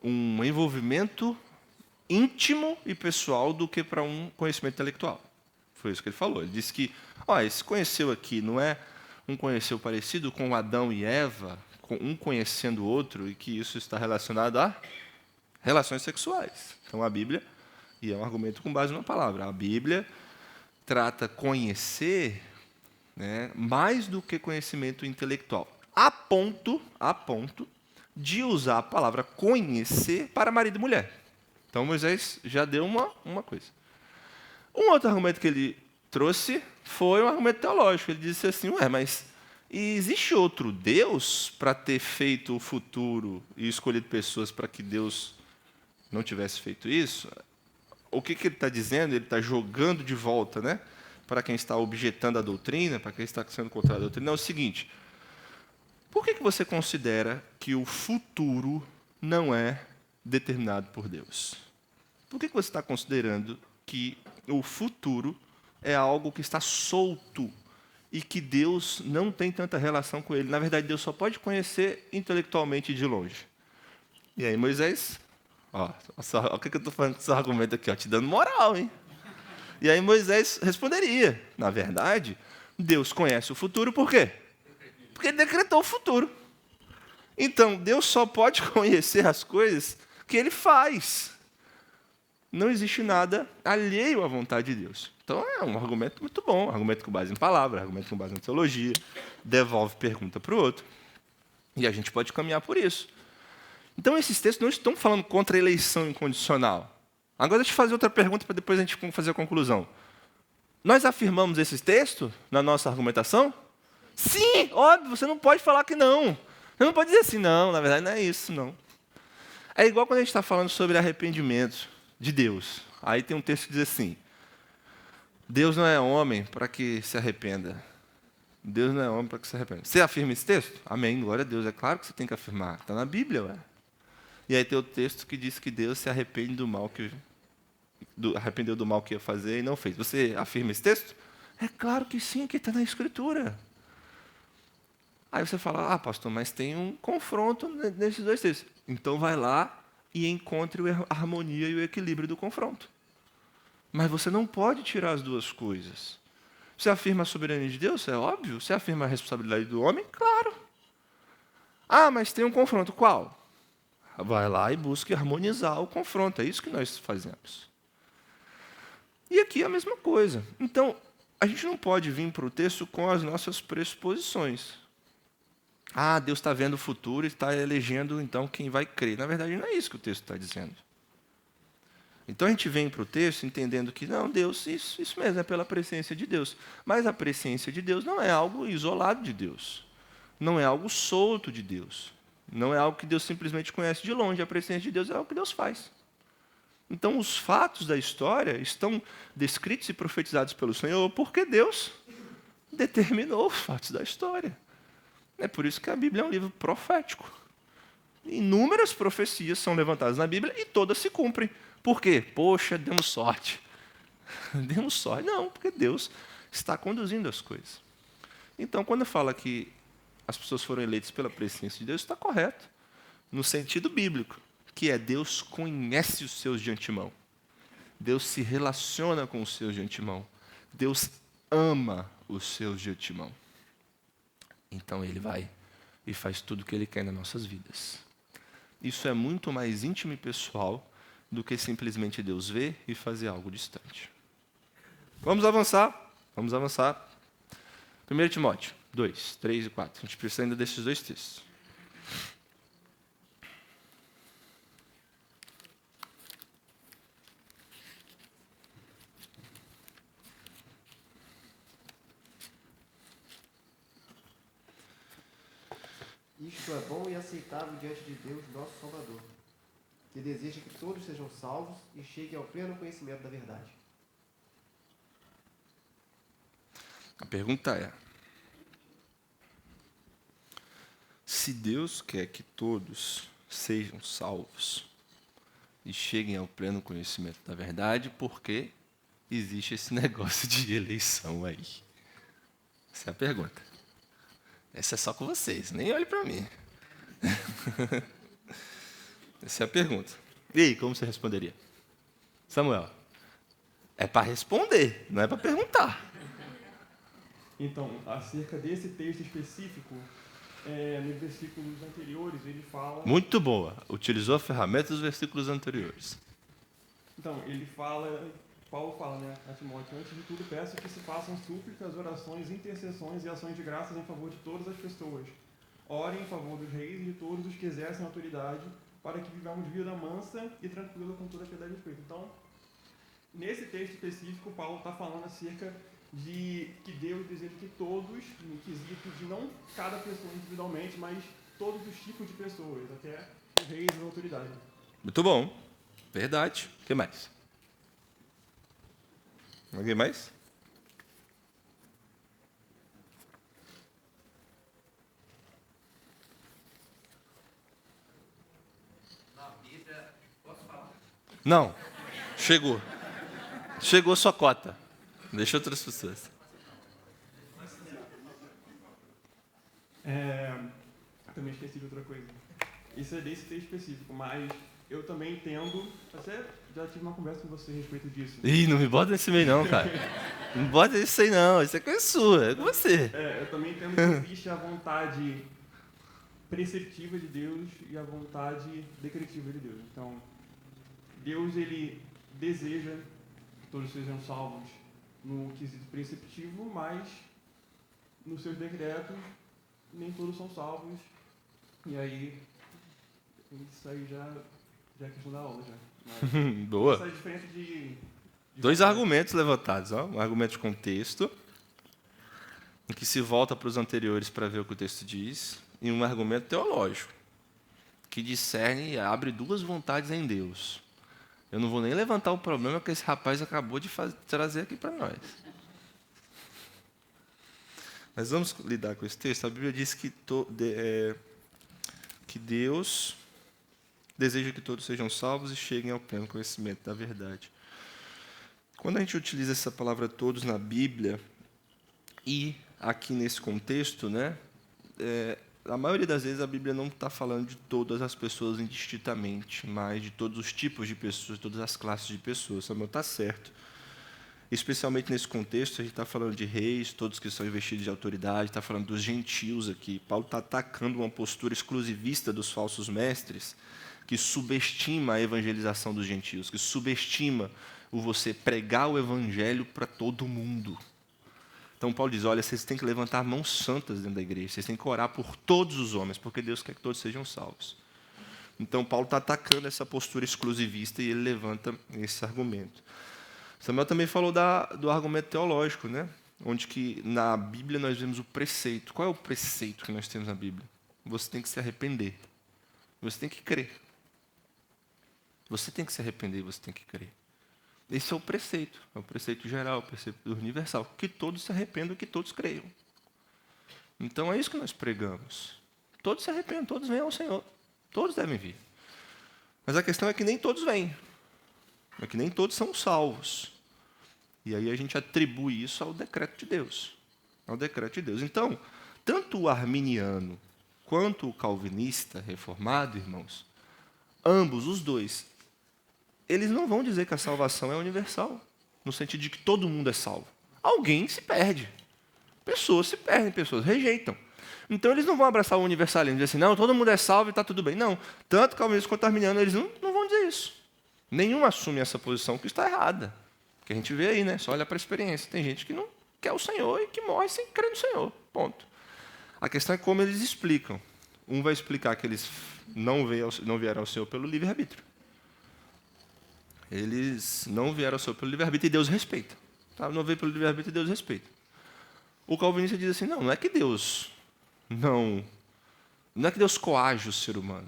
um envolvimento íntimo e pessoal do que para um conhecimento intelectual. Foi isso que ele falou. Ele disse que esse conheceu aqui não é um conheceu parecido com Adão e Eva, com um conhecendo o outro, e que isso está relacionado a relações sexuais. Então, a Bíblia, e é um argumento com base numa palavra, a Bíblia trata conhecer, né, mais do que conhecimento intelectual, a ponto de usar a palavra conhecer para marido e mulher. Então, Moisés já deu uma coisa. Um outro argumento que ele trouxe foi um argumento teológico. Ele disse assim, mas existe outro Deus para ter feito o futuro e escolhido pessoas para que Deus não tivesse feito isso? O que ele está dizendo? Ele está jogando de volta, né? Para quem está objetando a doutrina, para quem está sendo contra a doutrina, é o seguinte: Por que você considera que o futuro não é determinado por Deus? Por que você está considerando que o futuro é algo que está solto e que Deus não tem tanta relação com ele? Na verdade, Deus só pode conhecer intelectualmente de longe. E aí, Moisés, olha o que eu estou falando com esse argumento aqui, te dando moral, hein? E aí Moisés responderia, na verdade, Deus conhece o futuro por quê? Porque ele decretou o futuro. Então, Deus só pode conhecer as coisas que ele faz. Não existe nada alheio à vontade de Deus. Então, é um argumento muito bom, um argumento com base em palavra, um argumento com base em teologia, devolve pergunta para o outro. E a gente pode caminhar por isso. Então, esses textos não estão falando contra a eleição incondicional. Agora, deixa eu fazer outra pergunta para depois a gente fazer a conclusão. Nós afirmamos esses textos na nossa argumentação? Sim, óbvio, você não pode falar que não. Você não pode dizer assim, não, na verdade não é isso, não. É igual quando a gente está falando sobre arrependimento de Deus. Aí tem um texto que diz assim, Deus não é homem para que se arrependa. Deus não é homem para que se arrependa. Você afirma esse texto? Amém, glória a Deus. É claro que você tem que afirmar. Está na Bíblia, ué. E aí tem o texto que diz que Deus se arrepende arrependeu do mal que ia fazer e não fez. Você afirma esse texto? É claro que sim, que está na Escritura. Aí você fala, pastor, mas tem um confronto nesses dois textos. Então vai lá e encontre a harmonia e o equilíbrio do confronto. Mas você não pode tirar as duas coisas. Você afirma a soberania de Deus? É óbvio. Você afirma a responsabilidade do homem? Claro. Mas tem um confronto. Qual? Vai lá e busque harmonizar o confronto. É isso que nós fazemos. E aqui é a mesma coisa. Então, a gente não pode vir para o texto com as nossas pressuposições. Deus está vendo o futuro e está elegendo, então, quem vai crer. Na verdade, não é isso que o texto está dizendo. Então, a gente vem para o texto entendendo que, não, Deus, isso mesmo, é pela presciência de Deus. Mas a presciência de Deus não é algo isolado de Deus. Não é algo solto de Deus. Não é algo que Deus simplesmente conhece de longe. A presciência de Deus é algo que Deus faz. Então, os fatos da história estão descritos e profetizados pelo Senhor porque Deus determinou os fatos da história. É por isso que a Bíblia é um livro profético. Inúmeras profecias são levantadas na Bíblia e todas se cumprem. Por quê? Poxa, demos sorte. Demos sorte. Não, porque Deus está conduzindo as coisas. Então, quando fala que as pessoas foram eleitas pela presciência de Deus, está correto. No sentido bíblico, que é Deus conhece os seus de antemão. Deus se relaciona com os seus de antemão. Deus ama os seus de antemão. Então Ele vai e faz tudo o que Ele quer nas nossas vidas. Isso é muito mais íntimo e pessoal do que simplesmente Deus ver e fazer algo distante. Vamos avançar. 1 Timóteo 2, 3 e 4. A gente precisa ainda desses dois textos. Isto é bom e aceitável diante de Deus, nosso Salvador, que deseja que todos sejam salvos e cheguem ao pleno conhecimento da verdade. A pergunta é, se Deus quer que todos sejam salvos e cheguem ao pleno conhecimento da verdade, por que existe esse negócio de eleição aí? Essa é a pergunta. Essa é só com vocês, nem olhe para mim. Essa é a pergunta. E aí, como você responderia? Samuel, é para responder, não é para perguntar. Então, acerca desse texto específico, nos versículos anteriores, ele fala... Muito boa. Utilizou a ferramenta dos versículos anteriores. Então, Paulo fala, a Timóteo, antes de tudo peço que se façam súplicas, orações, intercessões e ações de graças em favor de todas as pessoas. Orem em favor dos reis e de todos os que exercem autoridade, para que vivamos vida mansa e tranquila com toda a piedade e respeito. Então, nesse texto específico, Paulo está falando acerca de que Deus deseja que todos, no quesito de não cada pessoa individualmente, mas todos os tipos de pessoas, até os reis e as autoridades. Muito bom. Verdade. O que mais? Alguém mais? Posso falar? Não. Chegou. Chegou sua cota. Deixa outras pessoas. Também esqueci de outra coisa. Isso é desse texto específico, mas eu também entendo, até já tive uma conversa com você a respeito disso. Ih, não me bota nesse meio não, cara. Não me bota nisso aí não, isso é coisa sua, é com você. Eu também entendo que existe a vontade preceptiva de Deus e a vontade decretiva de Deus. Então, Deus, ele deseja que todos sejam salvos no quesito preceptivo, mas nos seus decretos nem todos são salvos. E aí, isso aí já é questão da aula, já. Mas Boa. essa diferença de 2 argumentos levantados. Ó. Um argumento de contexto, em que se volta para os anteriores para ver o que o texto diz, e um argumento teológico, que discerne e abre 2 vontades em Deus. Eu não vou nem levantar o problema que esse rapaz acabou de trazer aqui para nós. Mas vamos lidar com esse texto. A Bíblia diz que Deus deseja que todos sejam salvos e cheguem ao pleno conhecimento da verdade. Quando a gente utiliza essa palavra todos na Bíblia, e aqui nesse contexto, né, a maioria das vezes a Bíblia não está falando de todas as pessoas indistintamente, mas de todos os tipos de pessoas, todas as classes de pessoas. Samuel está certo. Especialmente nesse contexto, a gente está falando de reis, todos que são investidos de autoridade, está falando dos gentios aqui. Paulo está atacando uma postura exclusivista dos falsos mestres, que subestima a evangelização dos gentios, que subestima o você pregar o evangelho para todo mundo. Então Paulo diz, olha, vocês têm que levantar mãos santas dentro da igreja, vocês têm que orar por todos os homens, porque Deus quer que todos sejam salvos. Então Paulo está atacando essa postura exclusivista e ele levanta esse argumento. Samuel também falou do argumento teológico, né? Onde que na Bíblia nós vemos o preceito. Qual é o preceito que nós temos na Bíblia? Você tem que se arrepender. Você tem que crer. Você tem que se arrepender, você tem que crer. Esse é o preceito geral, o preceito universal. Que todos se arrependam, que todos creiam. Então é isso que nós pregamos. Todos se arrependam, todos venham ao Senhor. Todos devem vir. Mas a questão é que nem todos vêm. É que nem todos são salvos. E aí a gente atribui isso ao decreto de Deus. Ao decreto de Deus. Então, tanto o arminiano quanto o calvinista reformado, irmãos, ambos, os dois, eles não vão dizer que a salvação é universal, no sentido de que todo mundo é salvo. Alguém se perde. Pessoas se perdem, pessoas rejeitam. Então eles não vão abraçar o universalismo e dizer assim, não, todo mundo é salvo e está tudo bem. Não, tanto calvinista quanto arminiano, eles não vão dizer isso. Nenhum assume essa posição que está errada. Que a gente vê aí, né? Só olha para a experiência. Tem gente que não quer o Senhor e que morre sem crer no Senhor. Ponto. A questão é como eles explicam. Um vai explicar que eles não vieram ao Senhor pelo livre-arbítrio. Eles não vieram ao Senhor pelo livre-arbítrio e Deus respeita. Tá? Não veio pelo livre-arbítrio e Deus respeita. O calvinista diz assim, não é que Deus não é que Deus coage o ser humano.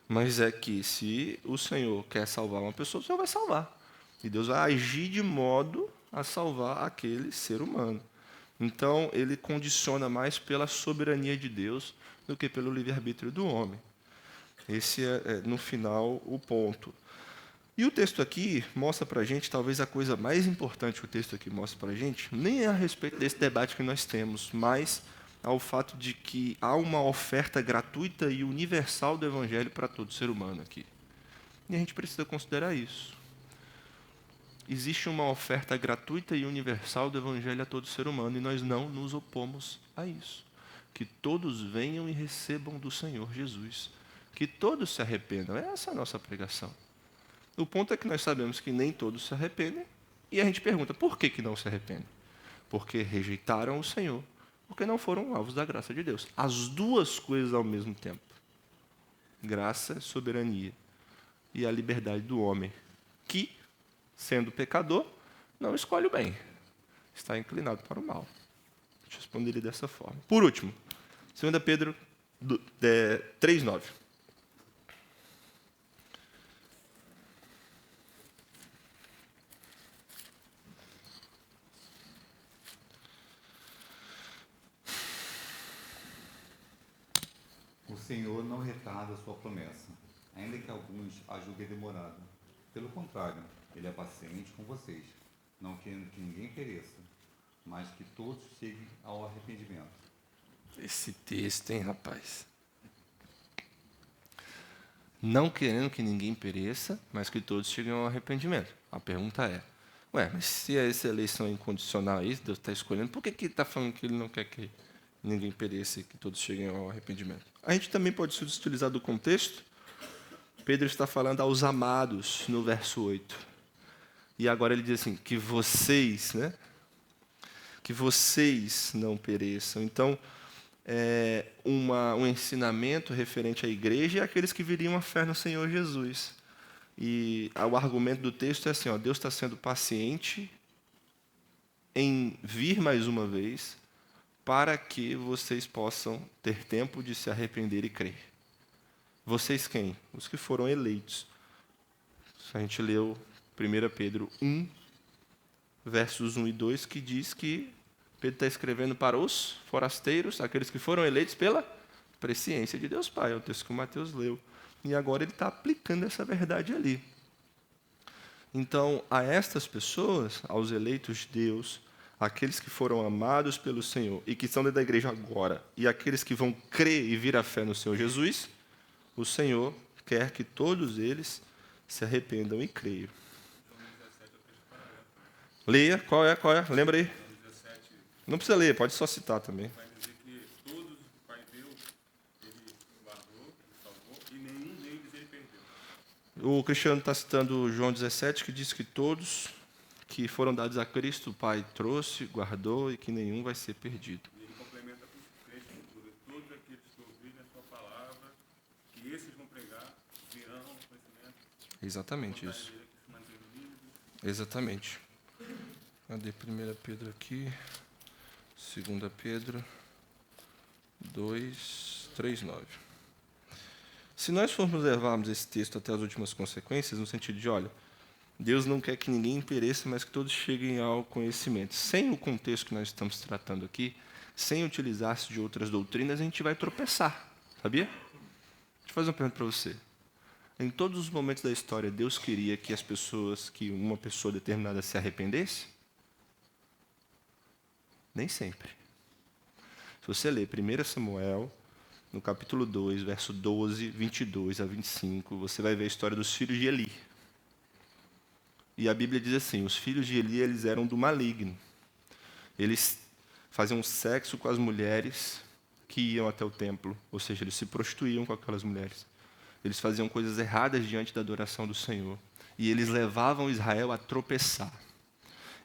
Mas é que se o Senhor quer salvar uma pessoa, o Senhor vai salvar. E Deus vai agir de modo a salvar aquele ser humano. Então, ele condiciona mais pela soberania de Deus do que pelo livre-arbítrio do homem. Esse é, no final, o ponto. E o texto aqui mostra para a gente, talvez a coisa mais importante que o texto aqui mostra para a gente, nem é a respeito desse debate que nós temos, mas ao fato de que há uma oferta gratuita e universal do Evangelho para todo ser humano aqui. E a gente precisa considerar isso. Existe uma oferta gratuita e universal do Evangelho a todo ser humano e nós não nos opomos a isso. Que todos venham e recebam do Senhor Jesus. Que todos se arrependam. Essa é a nossa pregação. O ponto é que nós sabemos que nem todos se arrependem e a gente pergunta, por que não se arrependem? Porque rejeitaram o Senhor. Porque não foram alvos da graça de Deus. As duas coisas ao mesmo tempo. Graça, soberania e a liberdade do homem, que, sendo pecador, não escolhe o bem. Está inclinado para o mal. Deixa eu responder ele dessa forma. Por último, 2 Pedro 3,9. O Senhor não retarda a sua promessa, ainda que alguns a julguem demorada. Pelo contrário, ele é paciente com vocês, não querendo que ninguém pereça, mas que todos cheguem ao arrependimento. Esse texto, hein, rapaz? Não querendo que ninguém pereça, mas que todos cheguem ao arrependimento. A pergunta é, mas se essa eleição é incondicional aí, Deus está escolhendo, por que ele está falando que ele não quer que ninguém pereça e que todos cheguem ao arrependimento? A gente também pode se utilizar do contexto. Pedro está falando aos amados, no verso 8. E agora ele diz assim, que vocês não pereçam. Então, um ensinamento referente à igreja e àqueles que viriam a fé no Senhor Jesus. E o argumento do texto é assim, Deus está sendo paciente em vir mais uma vez para que vocês possam ter tempo de se arrepender e crer. Vocês quem? Os que foram eleitos. A gente leu 1 Pedro 1, versos 1 e 2, que diz que Pedro está escrevendo para os forasteiros, aqueles que foram eleitos pela presciência de Deus Pai. É o texto que o Mateus leu. E agora ele está aplicando essa verdade ali. Então, a estas pessoas, aos eleitos de Deus, aqueles que foram amados pelo Senhor e que estão dentro da igreja agora, e aqueles que vão crer e vir à fé no Senhor Jesus, o Senhor quer que todos eles se arrependam e creiam. Leia, qual é? Lembra aí? Não precisa ler, pode só citar também. Vai dizer que todos o Pai deu, ele guardou, ele salvou, e nenhum deles ele perdeu. O Cristiano está citando João 17, que diz que todos que foram dados a Cristo, o Pai trouxe, guardou, e que nenhum vai ser perdido. E ele complementa com os três escrituras, todos aqueles que ouvirem a sua palavra, que esses vão pregar, virão ao conhecimento. Exatamente isso. Exatamente. Cadê 1 Pedro aqui? 2 Pedro 2, 3, 9. Se nós formos levarmos esse texto até as últimas consequências, no sentido de, Deus não quer que ninguém pereça, mas que todos cheguem ao conhecimento. Sem o contexto que nós estamos tratando aqui, sem utilizar-se de outras doutrinas, a gente vai tropeçar. Sabia? Deixa eu fazer uma pergunta para você. Em todos os momentos da história, Deus queria que uma pessoa determinada se arrependesse? Nem sempre. Se você ler 1 Samuel, no capítulo 2, verso 12, 22 a 25, você vai ver a história dos filhos de Eli. E a Bíblia diz assim, os filhos de Eli, eles eram do maligno. Eles faziam sexo com as mulheres que iam até o templo, ou seja, eles se prostituíam com aquelas mulheres. Eles faziam coisas erradas diante da adoração do Senhor. E eles levavam Israel a tropeçar.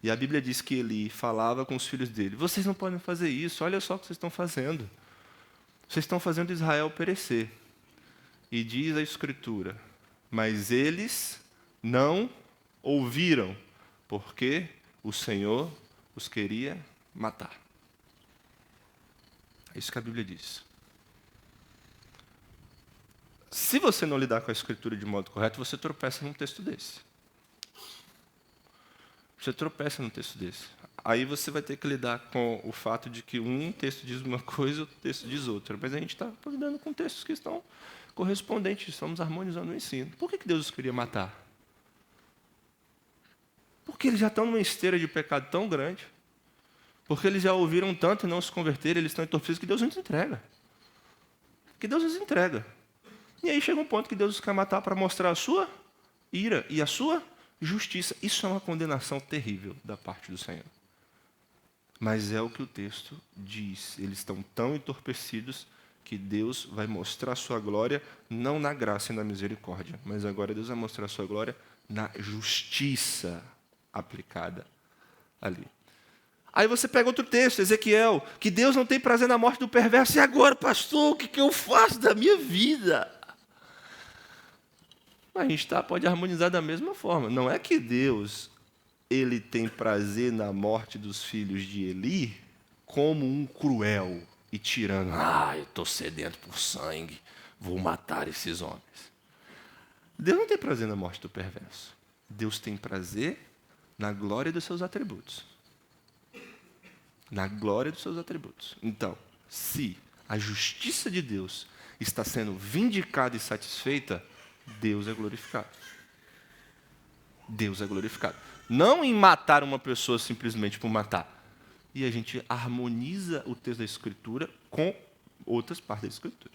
E a Bíblia diz que Eli falava com os filhos dele, vocês não podem fazer isso, olha só o que vocês estão fazendo. Vocês estão fazendo Israel perecer. E diz a Escritura, mas eles não ouviram, porque o Senhor os queria matar. É isso que a Bíblia diz. Se você não lidar com a Escritura de modo correto, você tropeça num texto desse. Você tropeça num texto desse. Aí você vai ter que lidar com o fato de que um texto diz uma coisa e outro texto diz outra. Mas a gente está lidando com textos que estão correspondentes, estamos harmonizando o ensino. Por que Deus os queria matar? Porque eles já estão numa esteira de pecado tão grande. Porque eles já ouviram tanto e não se converteram, eles estão entorpecidos que Deus nos entrega. Que Deus nos entrega. E aí chega um ponto que Deus os quer matar para mostrar a sua ira e a sua justiça. Isso é uma condenação terrível da parte do Senhor. Mas é o que o texto diz. Eles estão tão entorpecidos que Deus vai mostrar a sua glória, não na graça e na misericórdia, mas agora Deus vai mostrar a sua glória na justiça aplicada ali. Aí você pega outro texto, Ezequiel, que Deus não tem prazer na morte do perverso. E agora, pastor, o que eu faço da minha vida? A gente pode harmonizar da mesma forma. Não é que Deus ele tem prazer na morte dos filhos de Eli como um cruel e tirano. Eu estou sedento por sangue, vou matar esses homens. Deus não tem prazer na morte do perverso. Deus tem prazer na glória dos seus atributos. Na glória dos seus atributos. Então, se a justiça de Deus está sendo vindicada e satisfeita, Deus é glorificado. Deus é glorificado. Não em matar uma pessoa simplesmente por matar. E a gente harmoniza o texto da Escritura com outras partes da Escritura.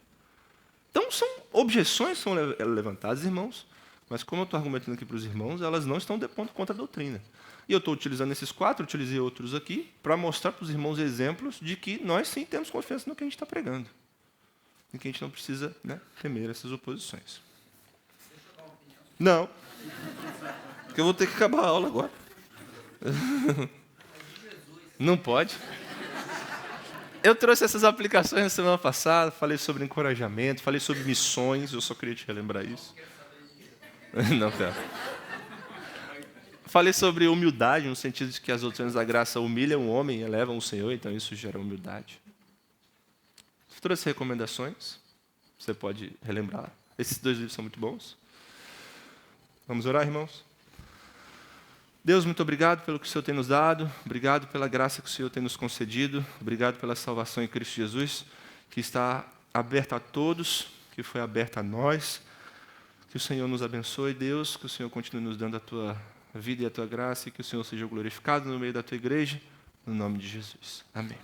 Então, são objeções que são levantadas, irmãos, mas como eu estou argumentando aqui para os irmãos, elas não estão de ponto contra a doutrina. E eu estou utilizando esses 4, utilizei outros aqui, para mostrar para os irmãos exemplos de que nós sim temos confiança no que a gente está pregando. E que a gente não precisa, né, temer essas oposições. Não. Porque eu vou ter que acabar a aula agora. Não pode. Eu trouxe essas aplicações na semana passada, falei sobre encorajamento, falei sobre missões, eu só queria te relembrar isso. Não, cara. Falei sobre humildade, no sentido de que as doutrinas da graça humilham o homem e elevam o Senhor, então isso gera humildade. Trouxe recomendações, você pode relembrar. Esses 2 livros são muito bons. Vamos orar, irmãos? Deus, muito obrigado pelo que o Senhor tem nos dado, obrigado pela graça que o Senhor tem nos concedido, obrigado pela salvação em Cristo Jesus, que está aberta a todos, que foi aberta a nós. Que o Senhor nos abençoe, Deus, que o Senhor continue nos dando a tua vida e a tua graça, e que o Senhor seja glorificado no meio da tua igreja, no nome de Jesus. Amém.